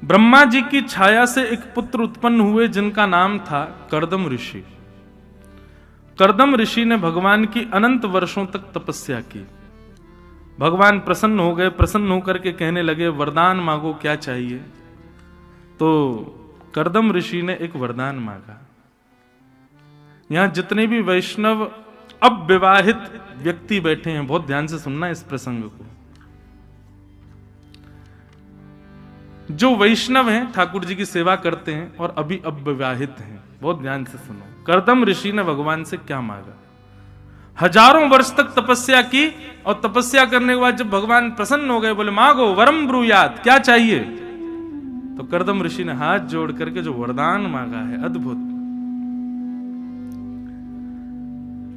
ब्रह्मा जी की छाया से एक पुत्र उत्पन्न हुए जिनका नाम था कर्दम ऋषि। कर्दम ऋषि ने भगवान की अनंत वर्षों तक तपस्या की। भगवान प्रसन्न हो गए। प्रसन्न होकर के कहने लगे वरदान मांगो, क्या चाहिए। तो कर्दम ऋषि ने एक वरदान मांगा। यहां जितने भी वैष्णव अविवाहित व्यक्ति बैठे हैं, बहुत ध्यान से सुनना इस प्रसंग को। जो वैष्णव हैं, ठाकुर जी की सेवा करते हैं और अभी अविवाहित हैं, बहुत ध्यान से सुनो। कर्दम ऋषि ने भगवान से क्या मांगा। हजारों वर्ष तक तपस्या की और तपस्या करने के बाद जब भगवान प्रसन्न हो गए, बोले मांगो वरम ब्रूयात, क्या चाहिए। तो कर्दम ऋषि ने हाथ जोड़ करके जो वरदान मांगा है, अद्भुत,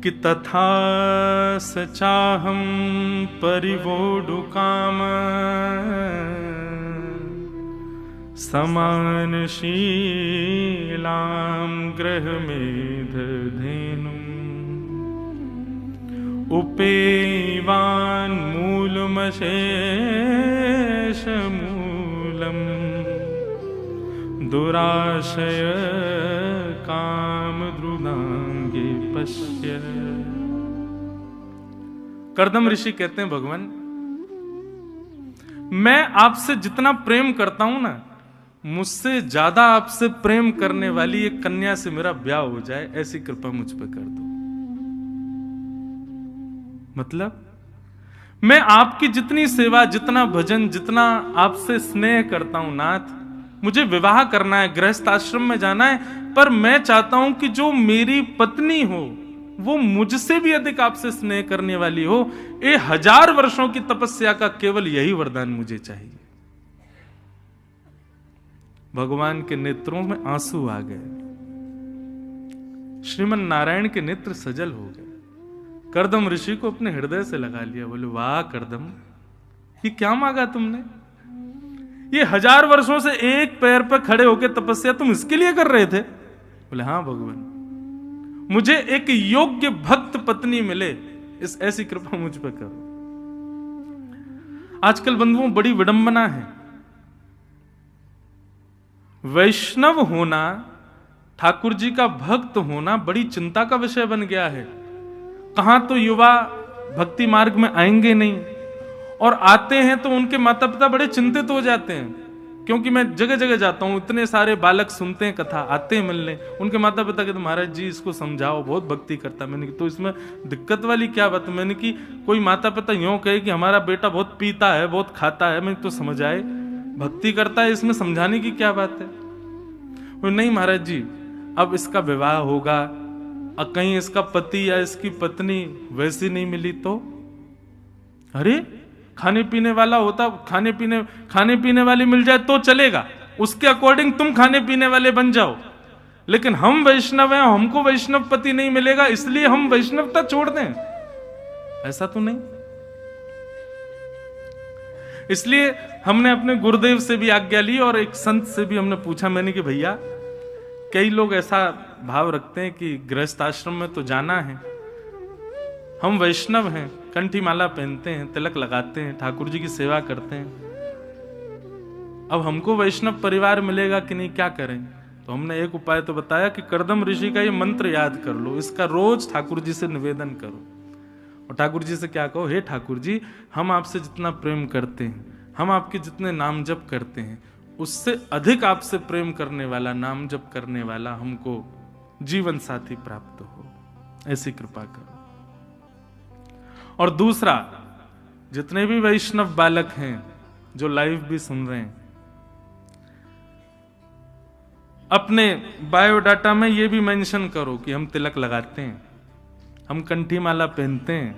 कि तथा सचाहम परिवोडु काम समान शीलाम ग्रह मेध धेनु उपेवान मूलमशेष मूलम दुराशय काम द्रुदांगे पश्य। कर्दम ऋषि कहते हैं भगवान, मैं आपसे जितना प्रेम करता हूं ना, मुझसे ज्यादा आपसे प्रेम करने वाली एक कन्या से मेरा ब्याह हो जाए, ऐसी कृपा मुझ पर कर दो। मतलब मैं आपकी जितनी सेवा, जितना भजन, जितना आपसे स्नेह करता हूं नाथ, मुझे विवाह करना है, गृहस्थ आश्रम में जाना है, पर मैं चाहता हूं कि जो मेरी पत्नी हो वो मुझसे भी अधिक आपसे स्नेह करने वाली हो। ये 1000 वर्षों की तपस्या का केवल यही वरदान मुझे चाहिए। भगवान के नेत्रों में आंसू आ गए। श्रीमन नारायण के नेत्र सजल हो गए। कर्दम ऋषि को अपने हृदय से लगा लिया। बोले वाह कर्दम, ये क्या मांगा तुमने। ये 1000 वर्षों से एक पैर पर खड़े होकर तपस्या तुम इसके लिए कर रहे थे। बोले हाँ भगवान, मुझे एक योग्य भक्त पत्नी मिले, इस ऐसी कृपा मुझ पर करो। आजकल बंधुओं बड़ी विडंबना है। वैष्णव होना, ठाकुर जी का भक्त होना बड़ी चिंता का विषय बन गया है। कहां तो युवा भक्ति मार्ग में आएंगे नहीं, और आते हैं तो उनके माता पिता बड़े चिंतित हो जाते हैं। क्योंकि मैं जगह जगह जाता हूं, इतने सारे बालक सुनते हैं कथा, आते हैं मिलने, उनके माता पिता कहते महाराज जी इसको समझाओ, बहुत भक्ति करता। मैंने तो इसमें दिक्कत वाली क्या बात। मैंने कि कोई माता पिता यूं कहे कि हमारा बेटा बहुत पीता है, बहुत खाता है, मैंने तो समझ आए, भक्ति करता है, इसमें समझाने की क्या बात है। वो नहीं महाराज जी, अब इसका विवाह होगा, और कहीं इसका पति या इसकी पत्नी वैसी नहीं मिली तो। अरे खाने पीने वाला होता, खाने पीने वाली मिल जाए तो चलेगा, उसके अकॉर्डिंग तुम खाने पीने वाले बन जाओ। लेकिन हम वैष्णव हैं, हमको वैष्णव पति नहीं मिलेगा इसलिए हम वैष्णवता छोड़ दें, ऐसा तो नहीं। इसलिए हमने अपने गुरुदेव से भी आज्ञा ली और एक संत से भी हमने पूछा। मैंने कि भैया, कई लोग ऐसा भाव रखते हैं कि गृहस्थ आश्रम में तो जाना है, हम वैष्णव हैं, कंठी माला पहनते हैं, तिलक लगाते हैं, ठाकुर जी की सेवा करते हैं, अब हमको वैष्णव परिवार मिलेगा कि नहीं, क्या करें। तो हमने एक उपाय तो बताया कि कर्दम ऋषि का ये मंत्र याद कर लो, इसका रोज ठाकुर जी से निवेदन करो, और ठाकुर जी से क्या कहो, हे ठाकुर जी, हम आपसे जितना प्रेम करते हैं, हम आपके जितने नाम जप करते हैं, उससे अधिक आपसे प्रेम करने वाला, नाम जप करने वाला हमको जीवन साथी प्राप्त हो, ऐसी कृपा करो। और दूसरा, जितने भी वैष्णव बालक हैं जो लाइव भी सुन रहे हैं, अपने बायोडाटा में ये भी मेंशन करो कि हम तिलक लगाते हैं, हम कंठी माला पहनते हैं,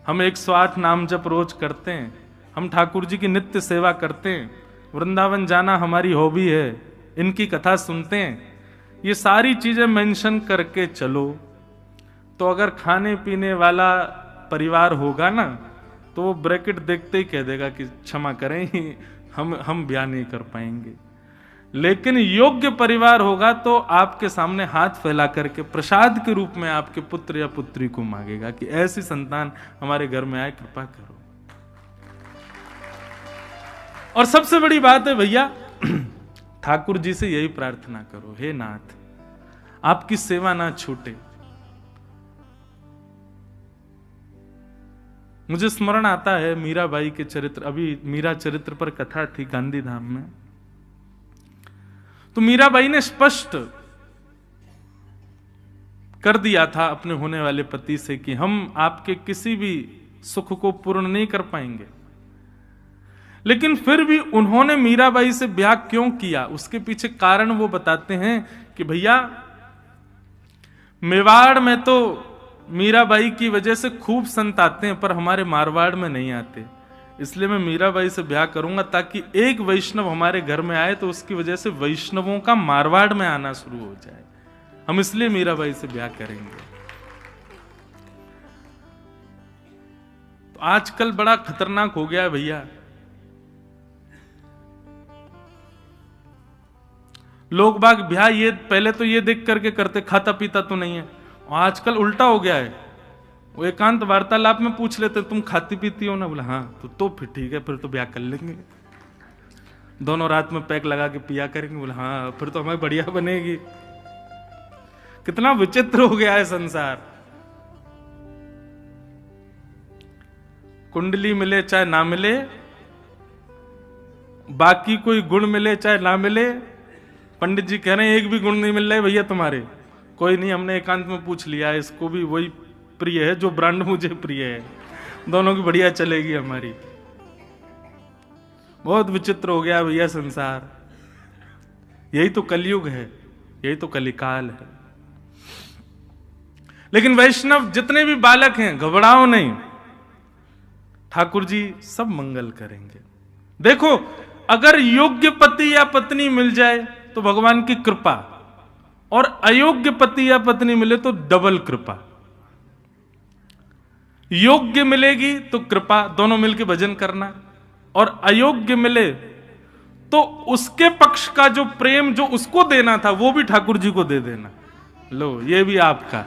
हम 108 नाम जप रोज करते हैं, हम ठाकुर जी की नित्य सेवा करते हैं, वृंदावन जाना हमारी हॉबी है, इनकी कथा सुनते हैं। ये सारी चीजें मेंशन करके चलो, तो अगर खाने पीने वाला परिवार होगा ना, तो वो ब्रैकेट देखते ही कह देगा कि क्षमा करें, हम ब्याह नहीं कर पाएंगे। लेकिन योग्य परिवार होगा तो आपके सामने हाथ फैला करके प्रसाद के रूप में आपके पुत्र या पुत्री को मांगेगा कि ऐसी संतान हमारे घर में आए, कृपा करो। और सबसे बड़ी बात है भैया, ठाकुर जी से यही प्रार्थना करो, हे नाथ आपकी सेवा ना छूटे। मुझे स्मरण आता है मीराबाई के चरित्र, अभी मीरा चरित्र पर कथा थी गांधीधाम में, तो मीराबाई ने स्पष्ट कर दिया था अपने होने वाले पति से कि हम आपके किसी भी सुख को पूर्ण नहीं कर पाएंगे। लेकिन फिर भी उन्होंने मीराबाई से ब्याह क्यों किया, उसके पीछे कारण वो बताते हैं कि भैया मेवाड़ में तो मीराबाई की वजह से खूब संत आते हैं, पर हमारे मारवाड़ में नहीं आते, इसलिए मैं मीराबाई से ब्याह करूंगा ताकि एक वैष्णव हमारे घर में आए तो उसकी वजह से वैष्णवों का मारवाड़ में आना शुरू हो जाए, हम इसलिए मीराबाई से ब्याह करेंगे। तो आजकल बड़ा खतरनाक हो गया है भैया, लोग बाग ब्याह ये पहले तो ये देख करके करते खाता पीता तो नहीं है, और आजकल उल्टा हो गया है, वो एकांत वार्तालाप में पूछ लेते तुम खाती पीती हो ना, बोला हाँ तो फिर ठीक है, फिर तो ब्याह कर लेंगे, दोनों रात में पैक लगा के पिया करेंगे, बोला हाँ फिर तो हमें बढ़िया बनेगी। कितना विचित्र हो गया है संसार। कुंडली मिले चाहे ना मिले, बाकी कोई गुण मिले चाहे ना मिले, पंडित जी कह रहे हैं एक भी गुण नहीं मिल रहा है भैया तुम्हारे, कोई नहीं, हमने एकांत में पूछ लिया, इसको भी वही प्रिय है जो ब्रांड मुझे प्रिय है, दोनों की बढ़िया चलेगी हमारी। बहुत विचित्र हो गया भैया संसार, यही तो कलयुग है, यही तो कलिकाल है। लेकिन वैष्णव जितने भी बालक हैं घबराओ नहीं, ठाकुर जी सब मंगल करेंगे। देखो अगर योग्य पति या पत्नी मिल जाए तो भगवान की कृपा, और अयोग्य पति या पत्नी मिले तो डबल कृपा। योग्य मिलेगी तो कृपा, दोनों मिलकर भजन करना, और अयोग्य मिले तो उसके पक्ष का जो प्रेम जो उसको देना था वो भी ठाकुर जी को दे देना, लो ये भी आपका।